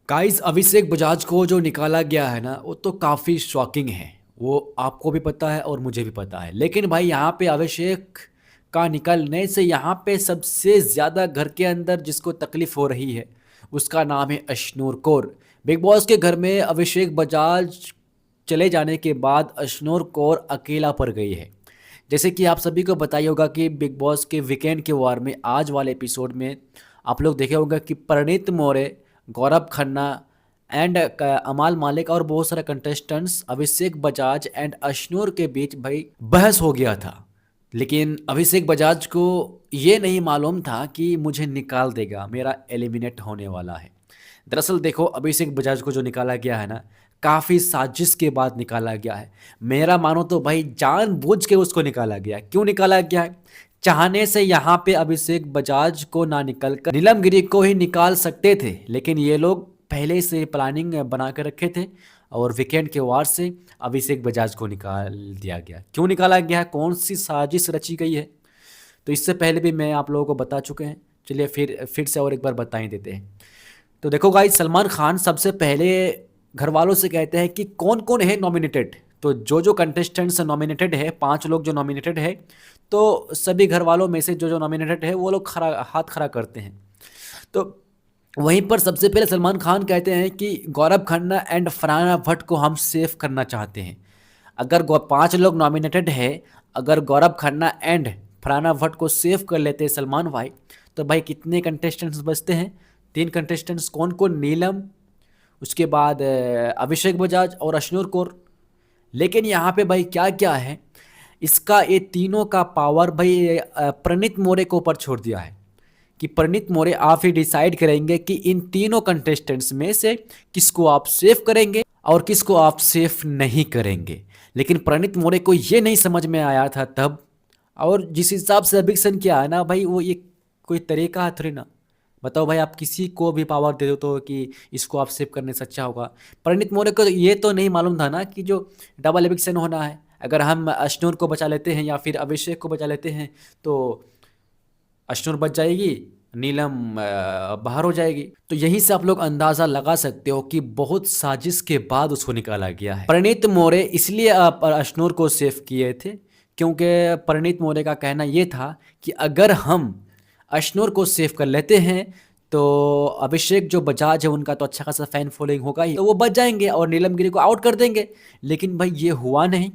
Guys अभिषेक बजाज को जो निकाला गया है ना वो तो काफ़ी शॉकिंग है। वो आपको भी पता है और मुझे भी पता है, लेकिन भाई यहाँ पे अभिषेक का निकलने से यहाँ पे सबसे ज़्यादा घर के अंदर जिसको तकलीफ हो रही है उसका नाम है अशनूर कौर। बिग बॉस के घर में अभिषेक बजाज चले जाने के बाद अशनूर कौर अकेला पड़ गई है। जैसे कि आप सभी को बताइए होगा कि बिग बॉस के वीकेंड के वार में आज वाले एपिसोड में आप लोग देखे होगा कि परिणीत मौर्य, गौरव खन्ना एंड अमाल मालिक और बहुत सारे contestants Abhishek Bajaj and Ashnoor के बीच भाई बहस हो गया था। लेकिन अभिषेक बजाज को ये नहीं मालूम था कि मुझे निकाल देगा, मेरा एलिमिनेट होने वाला है। दरअसल देखो अभिषेक बजाज को जो निकाला गया है ना, काफ़ी साजिश के बाद निकाला गया है। मेरा मानो तो भाई जानबूझ के उसको निकाला गया है। क्यों निकाला गया है? चाहने से यहाँ पे अभिषेक बजाज को ना निकल कर नीलम गिरी को ही निकाल सकते थे, लेकिन ये लोग पहले से प्लानिंग बना कर रखे थे और वीकेंड के वार से अभिषेक बजाज को निकाल दिया गया। क्यों निकाला गया है? कौन सी साजिश रची गई है? तो इससे पहले भी मैं आप लोगों को बता चुके हैं। चलिए फिर से और एक बार बता ही देते हैं। तो देखो गाइस, सलमान खान सबसे पहले घर वालों से कहते हैं कि कौन कौन है नॉमिनेटेड। तो जो जो कंटेस्टेंट्स नॉमिनेटेड है, 5 लोग जो नॉमिनेटेड है, तो सभी घर वालों में से जो जो नॉमिनेटेड है वो लोग खड़ा हाथ खड़ा करते हैं। तो वहीं पर सबसे पहले सलमान खान कहते हैं कि गौरव खन्ना एंड फरहाना भट्ट को हम सेव करना चाहते हैं। अगर 5 लोग नॉमिनेटेड है, अगर गौरव खन्ना एंड फरहाना भट्ट को सेव कर लेते हैं सलमान भाई, तो भाई कितने कंटेस्टेंट्स बचते हैं? 3 कंटेस्टेंट्स। कौन कौन? नीलम, उसके बाद अभिषेक बजाज और अशनूर कौर। लेकिन यहाँ पे भाई क्या क्या है, इसका ये तीनों का पावर भाई प्रणीत मौर्य को ऊपर छोड़ दिया है कि प्रणीत मौर्य आप ही डिसाइड करेंगे कि इन तीनों कंटेस्टेंट्स में से किसको आप सेफ करेंगे और किसको आप सेफ नहीं करेंगे। लेकिन प्रणीत मौर्य को ये नहीं समझ में आया था तब, और जिस हिसाब से एविक्शन किया है ना भाई, वो ये कोई तरीका है थोड़ी ना। बताओ भाई, आप किसी को भी पावर दे दो तो कि इसको आप सेव करने से अच्छा होगा। परिणीत मौर्य को ये तो नहीं मालूम था ना कि जो डबल एविक्शन होना है, अगर हम अशनूर को बचा लेते हैं या फिर अभिषेक को बचा लेते हैं तो अशनूर बच जाएगी, नीलम बाहर हो जाएगी। तो यहीं से आप लोग अंदाजा लगा सकते हो कि बहुत साजिश के बाद उसको निकाला गया है। परिणीत मौर्य इसलिए अशनूर को सेव किए थे क्योंकि परिणीत मौर्य का कहना यह था कि अगर हम अशनूर को सेव कर लेते हैं तो अभिषेक जो बजाज है उनका तो अच्छा खासा फैन फॉलोइंग होगा ही, तो वो बच जाएंगे और नीलम गिरी को आउट कर देंगे। लेकिन भाई ये हुआ नहीं।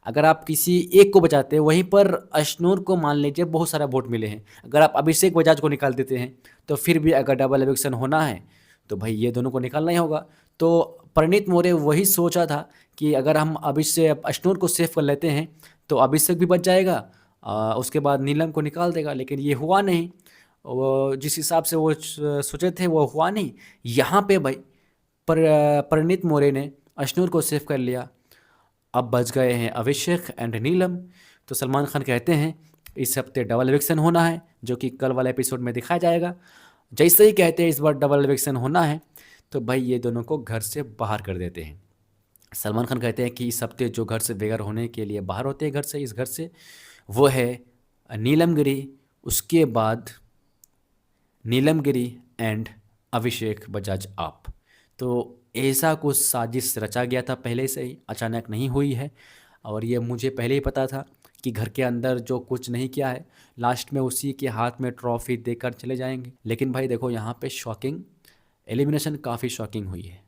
अगर आप किसी एक को बचाते हैं, वहीं पर अशनूर को मान लीजिए बहुत सारा वोट मिले हैं, अगर आप अभिषेक बजाज को निकाल देते हैं तो फिर भी अगर डबल इलेक्शन होना है तो भाई ये दोनों को निकालना ही होगा। तो परिणीत मौर्य वही सोचा था कि अगर हम अभिषेक अशनूर को सेव कर लेते हैं तो अभिषेक भी बच जाएगा, उसके बाद नीलम को निकाल देगा। लेकिन ये हुआ नहीं, वो जिस हिसाब से वो सोचे थे वो हुआ नहीं। यहाँ पे भाई परिणीत मौर्य ने अशनूर को सेव कर लिया। अब बच गए हैं अभिषेक एंड नीलम। तो सलमान खान कहते हैं इस हफ्ते डबल इलेक्शन होना है, जो कि कल वाले एपिसोड में दिखाया जाएगा। जैसे ही कहते हैं इस बार डबल इलेक्शन होना है तो भाई ये दोनों को घर से बाहर कर देते हैं। सलमान खान कहते हैं कि इस हफ्ते जो घर से बेघर होने के लिए बाहर होते हैं घर से, इस घर से, वो है नीलम गिरी, उसके बाद नीलम गिरी एंड अभिषेक बजाज आप। तो ऐसा कुछ साजिश रचा गया था पहले से ही, अचानक नहीं हुई है। और ये मुझे पहले ही पता था कि घर के अंदर जो कुछ नहीं किया है लास्ट में उसी के हाथ में ट्रॉफी देकर चले जाएंगे। लेकिन भाई देखो यहाँ पे शॉकिंग एलिमिनेशन, काफ़ी शॉकिंग हुई है।